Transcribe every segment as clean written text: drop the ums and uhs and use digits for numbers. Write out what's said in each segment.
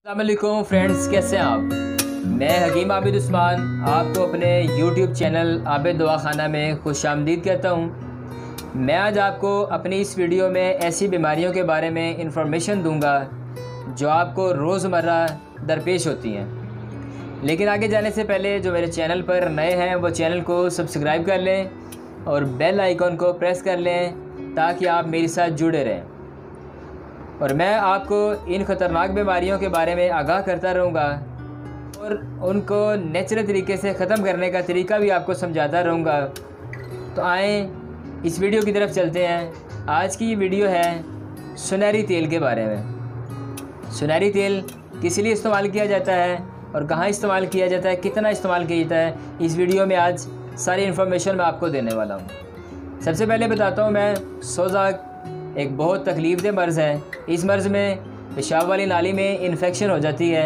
अस्सलामुअलैकुम फ्रेंड्स, कैसे हैं आप। मैं हकीम आबिद उस्मान आपको अपने YouTube चैनल आबिद दवाखाना में खुशामदीद कहता हूँ। मैं आज आपको अपनी इस वीडियो में ऐसी बीमारियों के बारे में इंफॉर्मेशन दूंगा जो आपको रोज़मर्रा दरपेश होती हैं। लेकिन आगे जाने से पहले जो मेरे चैनल पर नए हैं वो चैनल को सब्सक्राइब कर लें और बेल आइकॉन को प्रेस कर लें ताकि आप मेरे साथ जुड़े रहें और मैं आपको इन ख़तरनाक बीमारियों के बारे में आगाह करता रहूँगा और उनको नेचुरल तरीके से ख़त्म करने का तरीका भी आपको समझाता रहूँगा। तो आएँ इस वीडियो की तरफ चलते हैं। आज की ये वीडियो है सुनहरी तेल के बारे में। सुनहरी तेल किस लिए इस्तेमाल किया जाता है और कहाँ इस्तेमाल किया जाता है, कितना इस्तेमाल किया जाता है, इस वीडियो में आज सारी इन्फॉर्मेशन मैं आपको देने वाला हूँ। सबसे पहले बताता हूँ मैं, सोज़ा एक बहुत तकलीफ़देह मर्ज़ है। इस मर्ज़ में पेशाब वाली नाली में इन्फेक्शन हो जाती है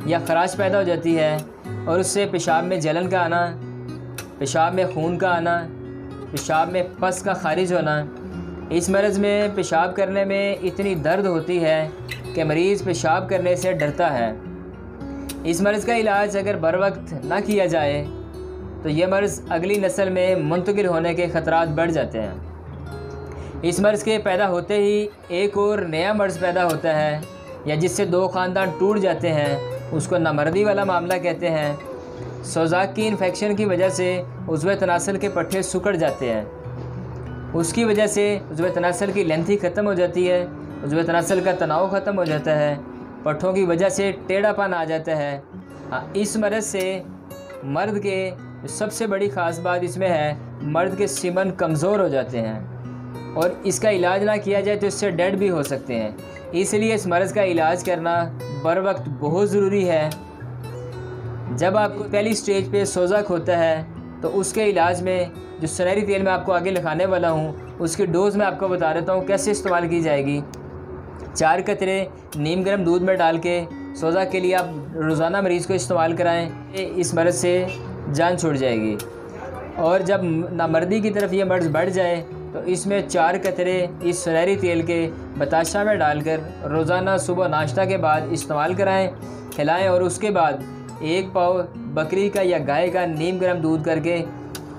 या ख़राश पैदा हो जाती है और उससे पेशाब में जलन का आना, पेशाब में खून का आना, पेशाब में पस का खारिज होना। इस मर्ज़ में पेशाब करने में इतनी दर्द होती है कि मरीज़ पेशाब करने से डरता है। इस मर्ज़ का इलाज अगर बर वक्त ना किया जाए तो ये मर्ज़ अगली नस्ल में मुंतकिल होने के ख़तरात बढ़ जाते हैं। इस मर्ज़ के पैदा होते ही एक और नया मर्ज़ पैदा होता है या जिससे दो ख़ानदान टूट जाते हैं, उसको नामर्दी वाला मामला कहते हैं। सोज़ाक की इन्फेक्शन की वजह से उज़्व तनासल के पट्टे सिकुड़ जाते हैं। उसकी वजह से उज़्व तनासल की लेंथ ही ख़त्म हो जाती है, उज़्व तनासल का तनाव ख़त्म हो जाता है, पट्टों की वजह से टेढ़ापन आ जाता है। इस मर्ज़ से मर्द के सबसे बड़ी ख़ास बात इसमें है, मर्द के सीमन कमज़ोर हो जाते हैं और इसका इलाज ना किया जाए तो इससे डेड भी हो सकते हैं। इसलिए इस मर्ज़ का इलाज करना बर वक्त बहुत ज़रूरी है। जब आपको पहली स्टेज पे सोज़ाक होता है तो उसके इलाज में जो सुनहरी तेल मैं आपको आगे लिखाने वाला हूँ उसकी डोज़ मैं आपको बता देता हूँ कैसे इस्तेमाल की जाएगी। 4 कतरे नीम गर्म दूध में डाल के सोज़ाक के लिए आप रोज़ाना मरीज़ को इस्तेमाल कराएँ, इस मर्ज़ से जान छूट जाएगी। और जब नामर्दी की तरफ ये मर्ज़ बढ़ जाए तो इसमें 4 कतरे इस सुनहरी तेल के बताशा में डालकर रोज़ाना सुबह नाश्ता के बाद इस्तेमाल कराएं, खिलाएं और उसके बाद 1 पाव बकरी का या गाय का नीम गर्म दूध करके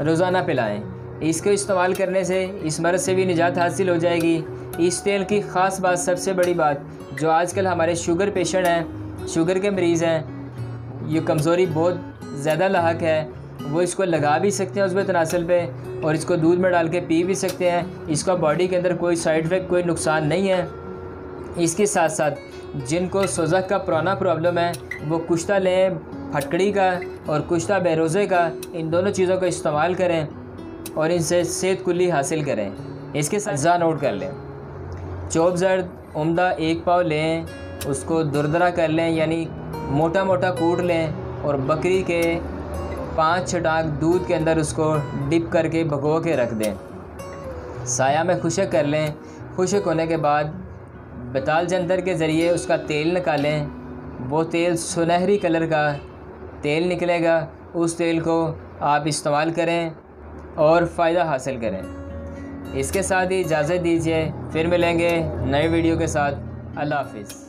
रोज़ाना पिलाएं। इसको इस्तेमाल करने से इस मर्ज़ से भी निजात हासिल हो जाएगी। इस तेल की ख़ास बात, सबसे बड़ी बात, जो आजकल हमारे शुगर पेशेंट हैं, शुगर के मरीज़ हैं, ये कमज़ोरी बहुत ज़्यादा लाहक है, वो इसको लगा भी सकते हैं उज़्व तनासल पे और इसको दूध में डाल के पी भी सकते हैं। इसका बॉडी के अंदर कोई साइड इफ़ेक्ट, कोई नुकसान नहीं है। इसके साथ साथ जिनको सोज़ाक का पुराना प्रॉब्लम है वो कुश्ता लें, फटकड़ी का और कुश्ता बेरोज़े का, इन दोनों चीज़ों का इस्तेमाल करें और इनसे सेहत कुल्ली हासिल करें। इसके साथ जा नोट कर लें, चोब जर्द उम्दा 1 पाव लें, उसको दुरदरा कर लें यानी मोटा मोटा कूट लें और बकरी के 5 छटाक दूध के अंदर उसको डिप करके भगो के रख दें। साया में खुशक कर लें। खुशक होने के बाद बताल जंतर के ज़रिए उसका तेल निकालें। वो तेल सुनहरी कलर का तेल निकलेगा। उस तेल को आप इस्तेमाल करें और फ़ायदा हासिल करें। इसके साथ ही इजाज़त दीजिए, फिर मिलेंगे नए वीडियो के साथ। अल्लाह हाफ़िज़।